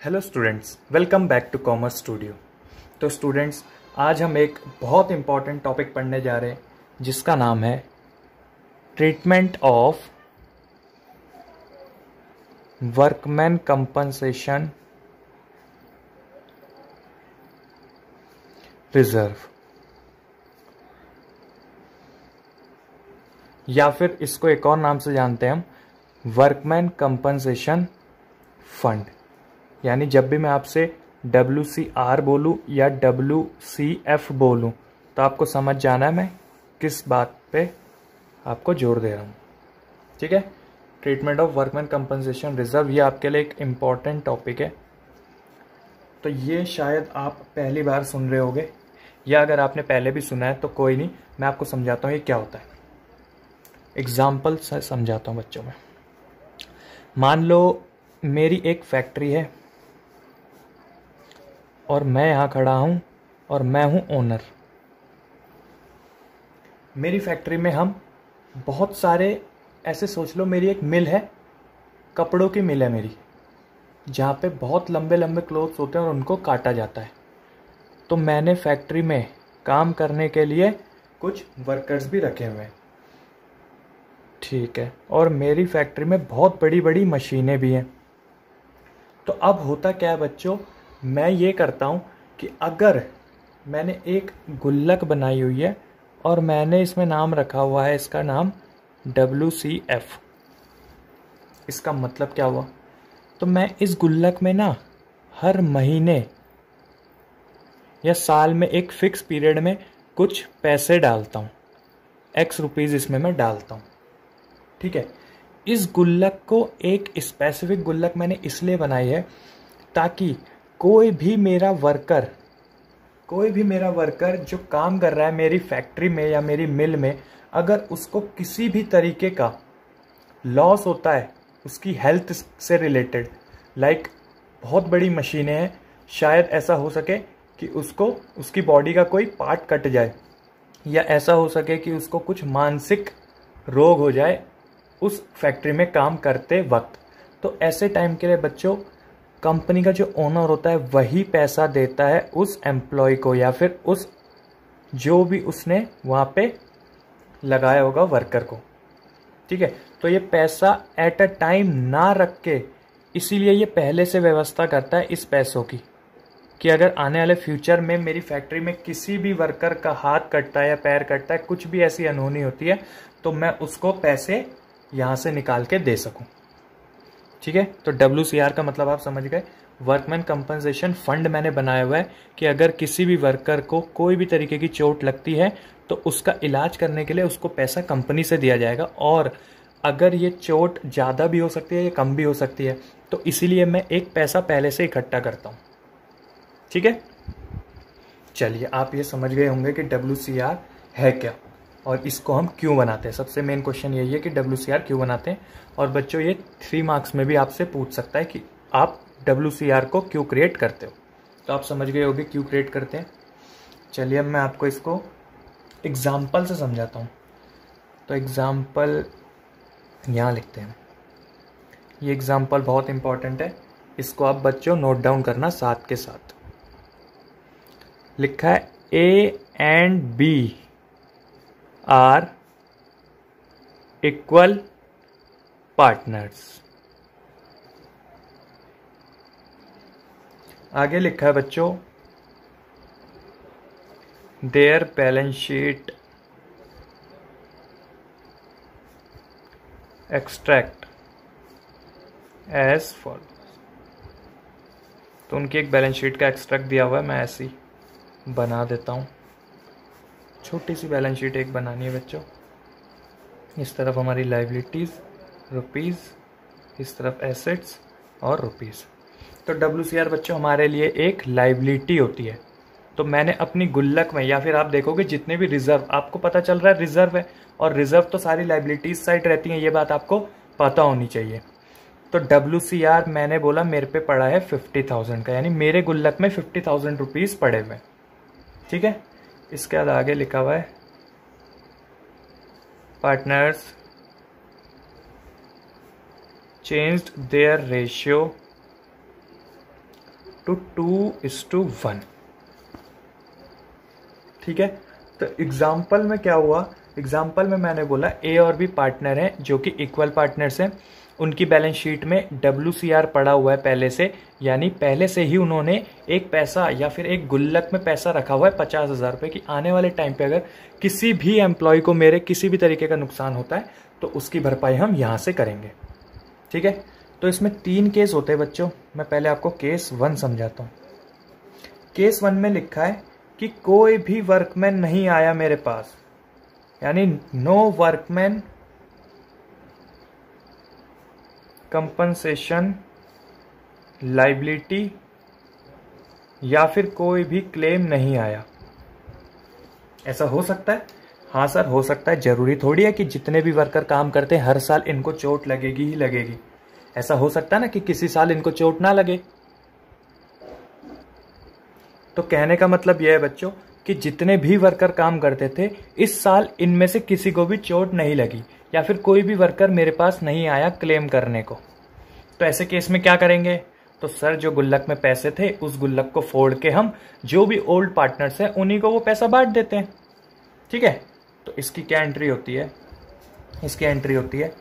Hello students, welcome back to commerce studio. तो students, आज हम एक बहुत इम्पॉर्टेंट टॉपिक पढ़ने जा रहे हैं जिसका नाम है treatment of workman compensation reserve, या फिर इसको एक और नाम से जानते हैं हम, वर्कमैन कंपनसेशन फंड। यानी जब भी मैं आपसे WCR बोलूँ या WCF बोलूँ तो आपको समझ जाना है मैं किस बात पे आपको जोर दे रहा हूँ। ठीक है, treatment of workman compensation reserve, ये आपके लिए एक इम्पॉर्टेंट टॉपिक है। तो ये शायद आप पहली बार सुन रहे होगे, या अगर आपने पहले भी सुना है तो कोई नहीं, मैं आपको समझाता हूँ ये क्या होता है। एग्जाम्पल से समझाता हूँ बच्चों में। मान लो मेरी एक फैक्ट्री है और मैं यहाँ खड़ा हूँ और मैं हूँ ओनर। मेरी फैक्ट्री में हम बहुत सारे, ऐसे सोच लो मेरी एक मिल है, कपड़ों की मिल है मेरी, जहाँ पे बहुत लंबे लंबे क्लोथ्स होते हैं और उनको काटा जाता है। तो मैंने फैक्ट्री में काम करने के लिए कुछ वर्कर्स भी रखे हुए हैं, ठीक है, और मेरी फैक्ट्री में बहुत बड़ी बड़ी मशीनें भी हैं। तो अब होता क्या है बच्चों, मैं ये करता हूँ कि अगर मैंने एक गुल्लक बनाई हुई है और मैंने इसमें नाम रखा हुआ है, इसका नाम WCF। इसका मतलब क्या हुआ, तो मैं इस गुल्लक में ना हर महीने या साल में एक फिक्स पीरियड में कुछ पैसे डालता हूँ, X रुपीज़ इसमें मैं डालता हूँ। ठीक है, इस गुल्लक को, एक स्पेसिफिक गुल्लक मैंने इसलिए बनाई है ताकि कोई भी मेरा वर्कर जो काम कर रहा है मेरी फैक्ट्री में या मेरी मिल में, अगर उसको किसी भी तरीके का लॉस होता है उसकी हेल्थ से रिलेटेड, लाइक बहुत बड़ी मशीनें हैं, शायद ऐसा हो सके कि उसको उसकी बॉडी का कोई पार्ट कट जाए, या ऐसा हो सके कि उसको कुछ मानसिक रोग हो जाए उस फैक्ट्री में काम करते वक्त, तो ऐसे टाइम के लिए बच्चों कंपनी का जो ओनर होता है वही पैसा देता है उस एम्प्लॉय को, या फिर उस जो भी उसने वहाँ पे लगाया होगा वर्कर को। ठीक है, तो ये पैसा एट अ टाइम ना रख के, इसीलिए ये पहले से व्यवस्था करता है इस पैसों की, कि अगर आने वाले फ्यूचर में मेरी फैक्ट्री में किसी भी वर्कर का हाथ कटता है या पैर कटता है, कुछ भी ऐसी अनहोनी होती है, तो मैं उसको पैसे यहाँ से निकाल के दे सकूँ। ठीक है, तो WCR का मतलब आप समझ गए, वर्कमैन कंपनसेशन फंड मैंने बनाया हुआ है कि अगर किसी भी वर्कर को कोई भी तरीके की चोट लगती है तो उसका इलाज करने के लिए उसको पैसा कंपनी से दिया जाएगा, और अगर ये चोट ज़्यादा भी हो सकती है या कम भी हो सकती है, तो इसीलिए मैं एक पैसा पहले से इकट्ठा करता हूँ। ठीक है, चलिए आप ये समझ गए होंगे कि WCR है क्या और इसको हम क्यों बनाते हैं। सबसे मेन क्वेश्चन यही है कि WCR क्यों बनाते हैं, और बच्चों ये 3 मार्क्स में भी आपसे पूछ सकता है कि आप WCR को क्यों क्रिएट करते हो। तो आप समझ गए होंगे क्यों क्रिएट करते हैं। चलिए अब मैं आपको इसको एग्जाम्पल से समझाता हूँ। तो एग्जाम्पल यहाँ लिखते हैं, ये एग्जाम्पल बहुत इंपॉर्टेंट है, इसको आप बच्चों नोट डाउन करना साथ के साथ। लिखा है A and B are equal partners। आगे लिखा है बच्चों, their balance sheet extract as follows। तो उनकी एक बैलेंस शीट का एक्सट्रैक्ट दिया हुआ है, मैं ऐसी बना देता हूँ। छोटी सी बैलेंस शीट एक बनानी है बच्चों। इस तरफ हमारी लाइबिलिटीज़ रुपीज़, इस तरफ एसेट्स और रुपीज़। तो WCR बच्चों हमारे लिए एक लाइबिलिटी होती है। तो मैंने अपनी गुल्लक में, या फिर आप देखोगे जितने भी रिजर्व, आपको पता चल रहा है रिजर्व है, और रिजर्व तो सारी लाइबिलिटीज साइड रहती हैं, ये बात आपको पता होनी चाहिए। तो WCR मैंने बोला मेरे पे पड़ा है 50,000 का, यानी मेरे गुल्लक में 50,000 रुपीज़ पड़े हुए। ठीक है, इसके बाद आगे लिखा हुआ है partners changed their ratio to 2:1। ठीक है, तो एग्जाम्पल में क्या हुआ, एग्जाम्पल में मैंने बोला ए और बी पार्टनर हैं जो कि इक्वल पार्टनर्स हैं, उनकी बैलेंस शीट में WCR पड़ा हुआ है पहले से, यानी पहले से ही उन्होंने एक पैसा या फिर एक गुल्लक में पैसा रखा हुआ है 50,000 रुपये की आने वाले टाइम पे अगर किसी भी एम्प्लॉय को मेरे किसी भी तरीके का नुकसान होता है तो उसकी भरपाई हम यहाँ से करेंगे। ठीक है, तो इसमें 3 केस होते हैं बच्चों। मैं पहले आपको केस 1 समझाता हूँ। केस 1 में लिखा है कि कोई भी वर्कमैन नहीं आया मेरे पास, यानी नो वर्कमैन कंपनसेशन लाइबिलिटी या फिर कोई भी क्लेम नहीं आया। ऐसा हो सकता है? हाँ सर, हो सकता है। जरूरी थोड़ी है कि जितने भी वर्कर काम करते हैं हर साल इनको चोट लगेगी ही लगेगी। ऐसा हो सकता है ना कि किसी साल इनको चोट ना लगे। तो कहने का मतलब यह है बच्चों कि जितने भी वर्कर काम करते थे इस साल इनमें से किसी को भी चोट नहीं लगी या फिर कोई भी वर्कर मेरे पास नहीं आया क्लेम करने को। तो ऐसे केस में क्या करेंगे? तो सर जो गुल्लक में पैसे थे उस गुल्लक को फोड़ के हम जो भी ओल्ड पार्टनर्स हैं उन्हीं को वो पैसा बांट देते हैं। ठीक है, तो इसकी क्या एंट्री होती है? इसकी एंट्री होती है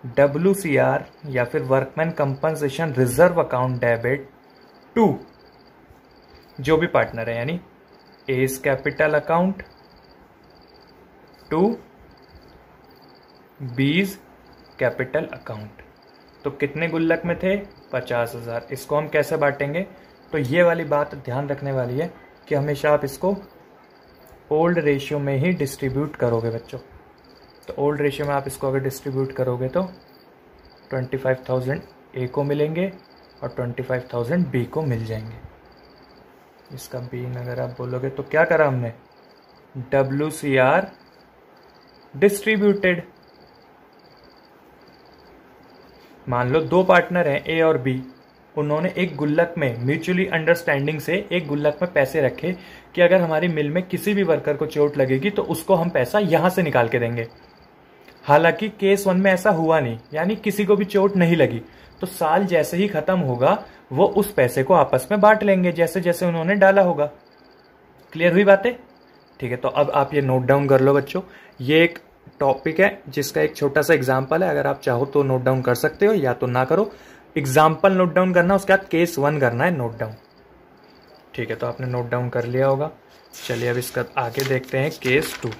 WCR या फिर workman compensation reserve account debit to जो भी पार्टनर है, यानी A's capital account to B's capital account. तो कितने गुल्लक में थे? 50,000। इसको हम कैसे बांटेंगे? तो ये वाली बात ध्यान रखने वाली है कि हमेशा आप इसको ओल्ड रेशियो में ही डिस्ट्रीब्यूट करोगे बच्चों। तो ओल्ड रेशियो में आप इसको अगर डिस्ट्रीब्यूट करोगे तो 25,000 ए को मिलेंगे और 25,000 बी को मिल जाएंगे। इसका बी अगर आप बोलोगे तो क्या करा हमने? WCR distributed. मान लो 2 पार्टनर हैं ए और बी, उन्होंने एक गुल्लक में म्यूचुअली अंडरस्टैंडिंग से एक गुल्लक में पैसे रखे कि अगर हमारी मिल में किसी भी वर्कर को चोट लगेगी तो उसको हम पैसा यहां से निकाल के देंगे। हालांकि केस 1 में ऐसा हुआ नहीं, यानी किसी को भी चोट नहीं लगी। तो साल जैसे ही खत्म होगा वो उस पैसे को आपस में बांट लेंगे जैसे जैसे उन्होंने डाला होगा। क्लियर हुई बातें? ठीक है, तो अब आप ये नोट डाउन कर लो बच्चों। ये एक टॉपिक है जिसका एक छोटा सा एग्जाम्पल है, अगर आप चाहो तो नोट डाउन कर सकते हो या तो ना करो। एग्जाम्पल नोट डाउन करना, उसके बाद केस 1 करना है नोट डाउन। ठीक है, तो आपने नोट डाउन कर लिया होगा। चलिए अब इसका आगे देखते हैं केस 2।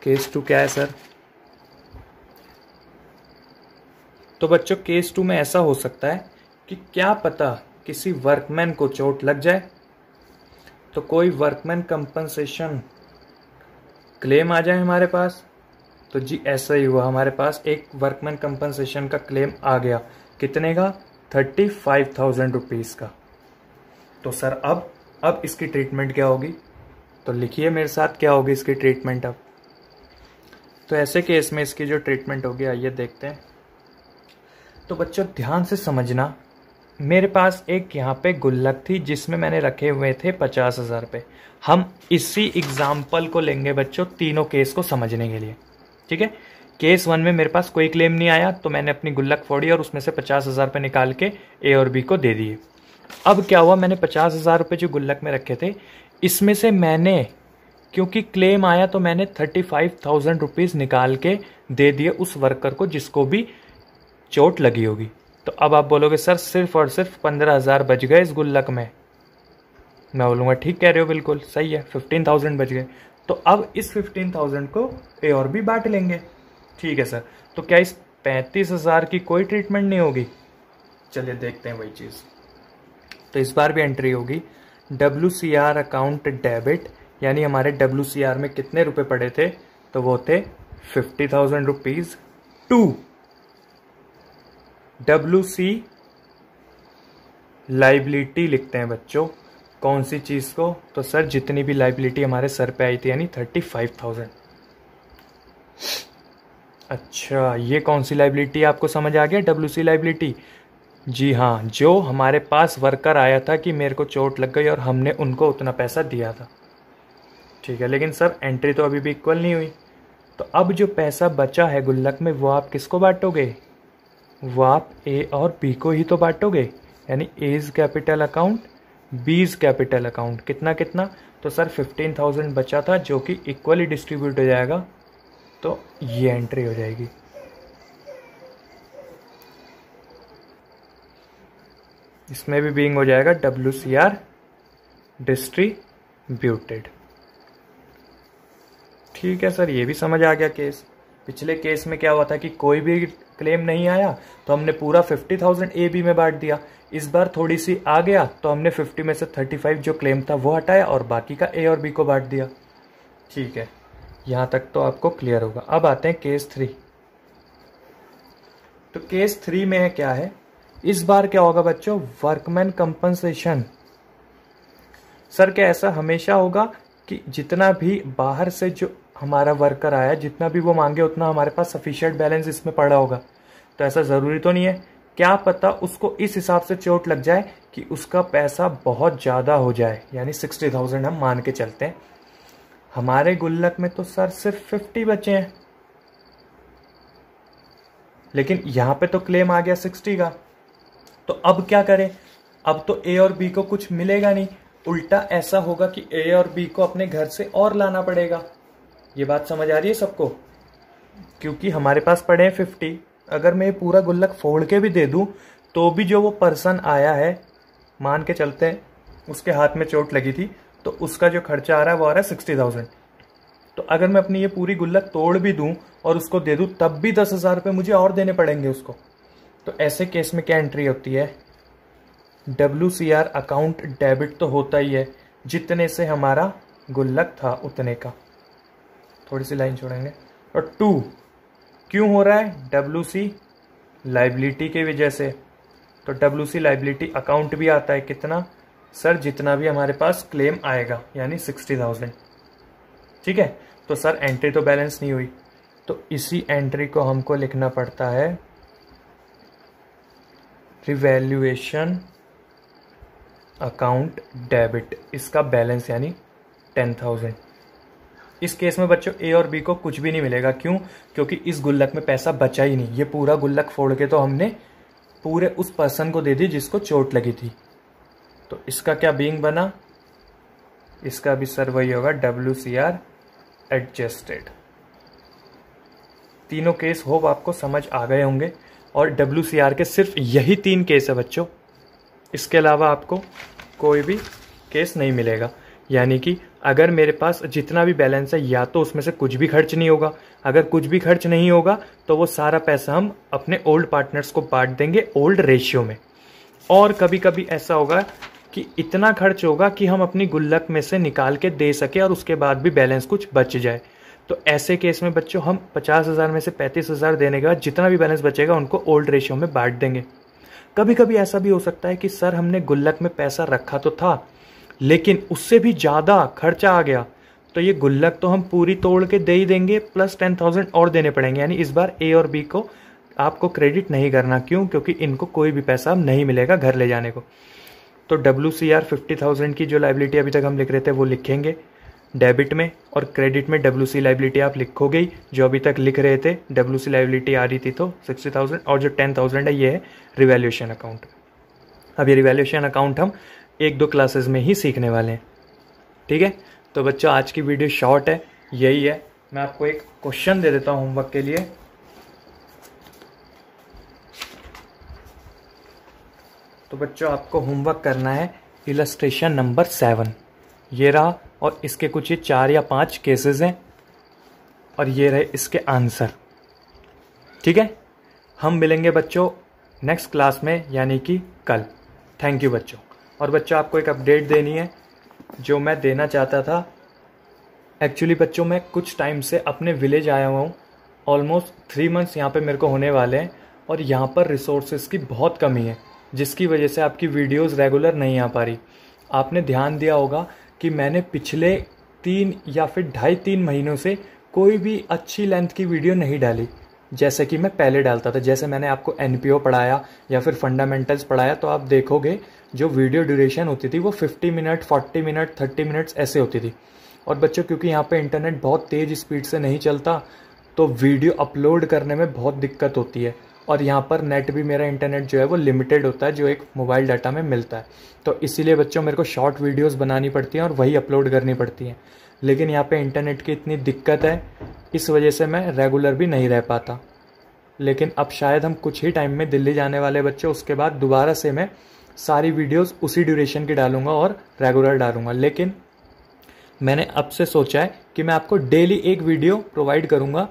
केस 2 क्या है सर? तो बच्चों केस 2 में ऐसा हो सकता है कि क्या पता किसी वर्कमैन को चोट लग जाए तो कोई वर्कमैन कंपनसेशन क्लेम आ जाए हमारे पास। तो जी ऐसा ही हुआ, हमारे पास एक वर्कमैन कंपनसेशन का क्लेम आ गया। कितने का? 35,000 रुपीज़ का। तो सर अब इसकी ट्रीटमेंट क्या होगी? तो लिखिए मेरे साथ क्या होगी इसकी ट्रीटमेंट अब। तो ऐसे केस में इसकी जो ट्रीटमेंट होगी आइए देखते हैं। तो बच्चों ध्यान से समझना, मेरे पास एक यहाँ पे गुल्लक थी जिसमें मैंने रखे हुए थे 50,000 रुपये। हम इसी एग्जाम्पल को लेंगे बच्चों तीनों केस को समझने के लिए। ठीक है, केस 1 में मेरे पास कोई क्लेम नहीं आया तो मैंने अपनी गुल्लक फोड़ी और उसमें से 50,000 रुपये निकाल के ए और बी को दे दिए। अब क्या हुआ, मैंने 50,000 रुपये जो गुल्लक में रखे थे इसमें से मैंने, क्योंकि क्लेम आया तो मैंने 35,000 रुपीज़ निकाल के दे दिए उस वर्कर को जिसको भी चोट लगी होगी। तो अब आप बोलोगे सर सिर्फ और सिर्फ 15,000 बच गए इस गुल्लक में। मैं बोलूँगा ठीक कह रहे हो, बिल्कुल सही है, 15,000 बच गए। तो अब इस 15,000 को ए और बी बांट लेंगे। ठीक है सर, तो क्या इस 35,000 की कोई ट्रीटमेंट नहीं होगी? चलिए देखते हैं वही चीज़। तो इस बार भी एंट्री होगी WCR अकाउंट डेबिट, यानी हमारे WCR में कितने रुपए पड़े थे? तो वो थे 50,000 रुपीज़ टू WC लाइबिलिटी लिखते हैं बच्चों। कौन सी चीज़ को? तो सर जितनी भी लाइबिलिटी हमारे सर पे आई थी, यानी 35,000। अच्छा, ये कौन सी लाइबिलिटी आपको समझ आ गया? WC liability. जी हाँ, जो हमारे पास वर्कर आया था कि मेरे को चोट लग गई और हमने उनको उतना पैसा दिया था। ठीक है, लेकिन सर एंट्री तो अभी भी इक्वल नहीं हुई। तो अब जो पैसा बचा है गुल्लक में वो आप किसको बांटोगे? वो आप ए और बी को ही तो बांटोगे, यानी A's capital account, B's capital account, कितना कितना, तो सर 15,000 बचा था जो कि इक्वली डिस्ट्रीब्यूट हो जाएगा, तो ये एंट्री हो जाएगी। इसमें भी बीइंग हो जाएगा WCR डिस्ट्रीब्यूटेड। ठीक है सर, ये भी समझ आ गया केस। पिछले केस में क्या हुआ था कि कोई भी क्लेम नहीं आया तो हमने पूरा 50,000 AB में बांट दिया। इस बार थोड़ी सी आ गया तो हमने 50 में से 35 जो क्लेम था वो हटाया और बाकी का A और B को बांट दिया। ठीक है, यहाँ तक तो आपको क्लियर होगा। अब आते हैं केस 3। तो केस 3 में क्या है, इस बार क्या होगा बच्चों, वर्कमैन कंपनसेशन। सर क्या ऐसा हमेशा होगा कि जितना भी बाहर से जो हमारा वर्कर आया, जितना भी वो मांगे उतना हमारे पास सफिशिएंट बैलेंस इसमें पड़ा होगा? तो ऐसा ज़रूरी तो नहीं है। क्या पता उसको इस हिसाब से चोट लग जाए कि उसका पैसा बहुत ज़्यादा हो जाए, यानी 60,000 हम मान के चलते हैं। हमारे गुल्लक में तो सर सिर्फ 50 बचे हैं, लेकिन यहाँ पे तो क्लेम आ गया 60 का। तो अब क्या करें? अब तो A और B को कुछ मिलेगा नहीं, उल्टा ऐसा होगा कि A और B को अपने घर से और लाना पड़ेगा। ये बात समझ आ रही है सबको? क्योंकि हमारे पास पड़े हैं 50, अगर मैं ये पूरा गुल्लक फोड़ के भी दे दूं तो भी जो वो पर्सन आया है, मान के चलते हैं उसके हाथ में चोट लगी थी, तो उसका जो खर्चा आ रहा है वो आ रहा है 60,000। तो अगर मैं अपनी ये पूरी गुल्लक तोड़ भी दूं और उसको दे दूं तब भी 10,000 रुपये मुझे और देने पड़ेंगे उसको। तो ऐसे केस में क्या एंट्री होती है, WCR अकाउंट डेबिट तो होता ही है, जितने से हमारा गुल्लक था उतने का। थोड़ी सी लाइन छोड़ेंगे। और 2 क्यों हो रहा है? WC लाइबिलिटी की वजह से। तो WC लाइबिलिटी अकाउंट भी आता है कितना सर, जितना भी हमारे पास क्लेम आएगा, यानी 60,000। ठीक है, तो सर एंट्री तो बैलेंस नहीं हुई, तो इसी एंट्री को हमको लिखना पड़ता है रिवैल्यूएशन अकाउंट डेबिट, इसका बैलेंस यानी 10,000। इस केस में बच्चों A और B को कुछ भी नहीं मिलेगा। क्यों? क्योंकि इस गुल्लक में पैसा बचा ही नहीं। ये पूरा गुल्लक फोड़ के तो हमने पूरे उस पर्सन को दे दी जिसको चोट लगी थी। तो इसका क्या बीइंग बना? इसका भी सर वही होगा, WCR एडजस्टेड। तीनों केस होप आपको समझ आ गए होंगे, और WCR के सिर्फ यही 3 केस है बच्चों, इसके अलावा आपको कोई भी केस नहीं मिलेगा। यानी कि अगर मेरे पास जितना भी बैलेंस है, या तो उसमें से कुछ भी खर्च नहीं होगा, अगर कुछ भी खर्च नहीं होगा तो वो सारा पैसा हम अपने ओल्ड पार्टनर्स को बांट देंगे ओल्ड रेशियो में। और कभी कभी ऐसा होगा कि इतना खर्च होगा कि हम अपनी गुल्लक में से निकाल के दे सके और उसके बाद भी बैलेंस कुछ बच जाए। तो ऐसे केस में बच्चों हम 50,000 में से 35,000 देने के बाद जितना भी बैलेंस बचेगा उनको ओल्ड रेशियो में बांट देंगे। कभी कभी ऐसा भी हो सकता है कि सर हमने गुल्लक में पैसा रखा तो था, लेकिन उससे भी ज़्यादा खर्चा आ गया, तो ये गुल्लक तो हम पूरी तोड़ के दे ही देंगे, प्लस 10,000 और देने पड़ेंगे। यानी इस बार A और B को आपको क्रेडिट नहीं करना। क्यों? क्योंकि इनको कोई भी पैसा अब नहीं मिलेगा घर ले जाने को। तो WCR 50,000 की जो लाइबिलिटी अभी तक हम लिख रहे थे वो लिखेंगे डेबिट में, और क्रेडिट में WC लाइबिलिटी आप लिखोगे ही, जो अभी तक लिख रहे थे। WC लाइबिलिटी आ रही थी तो 60,000, और जो 10,000 है ये है रिवैल्यूएशन अकाउंट। अब ये रिवैल्यूएशन अकाउंट हम 1-2 क्लासेस में ही सीखने वाले हैं। ठीक है, तो बच्चों आज की वीडियो शॉर्ट है, यही है। मैं आपको एक क्वेश्चन दे देता हूँ होमवर्क के लिए। तो बच्चों आपको होमवर्क करना है इलस्ट्रेशन नंबर 7, ये रहा, और इसके कुछ ये 4 या 5 केसेस हैं, और ये रहे इसके आंसर। ठीक है, हम मिलेंगे बच्चों नेक्स्ट क्लास में, यानी कि कल। थैंक यू बच्चों। और बच्चों आपको एक अपडेट देनी है जो मैं देना चाहता था। एक्चुअली बच्चों मैं कुछ टाइम से अपने विलेज आया हुआ हूँ, ऑलमोस्ट 3 मंथ्स यहाँ पे मेरे को होने वाले हैं, और यहाँ पर रिसोर्सेज की बहुत कमी है, जिसकी वजह से आपकी वीडियोस रेगुलर नहीं आ पा रही। आपने ध्यान दिया होगा कि मैंने पिछले 3 या फिर 2.5-3 महीनों से कोई भी अच्छी लेंथ की वीडियो नहीं डाली, जैसे कि मैं पहले डालता था। जैसे मैंने आपको NPO पढ़ाया या फिर फंडामेंटल्स पढ़ाया, तो आप देखोगे जो वीडियो ड्यूरेशन होती थी वो 50 मिनट, 40 मिनट, 30 मिनट्स ऐसे होती थी। और बच्चों क्योंकि यहाँ पे इंटरनेट बहुत तेज़ स्पीड से नहीं चलता, तो वीडियो अपलोड करने में बहुत दिक्कत होती है। और यहाँ पर नेट भी मेरा इंटरनेट जो है वो लिमिटेड होता है जो एक मोबाइल डाटा में मिलता है। तो इसीलिए बच्चों मेरे को शॉर्ट वीडियोस बनानी पड़ती हैं और वही अपलोड करनी पड़ती हैं। लेकिन यहाँ पे इंटरनेट की इतनी दिक्कत है, इस वजह से मैं रेगुलर भी नहीं रह पाता। लेकिन अब शायद हम कुछ ही टाइम में दिल्ली जाने वाले बच्चे, उसके बाद दोबारा से मैं सारी वीडियोस उसी ड्यूरेशन की डालूंगा और रेगुलर डालूंगा। लेकिन मैंने अब से सोचा है कि मैं आपको डेली एक वीडियो प्रोवाइड करूंगा,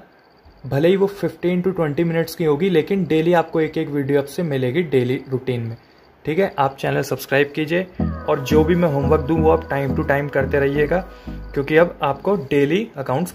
भले ही वो 15 to 20 मिनट्स की होगी, लेकिन डेली आपको एक एक वीडियो अब से मिलेगी डेली रूटीन में। ठीक है, आप चैनल सब्सक्राइब कीजिए और जो भी मैं होमवर्क दूँ वो आप टाइम टू टाइम करते रहिएगा, क्योंकि अब आपको डेली अकाउंट्स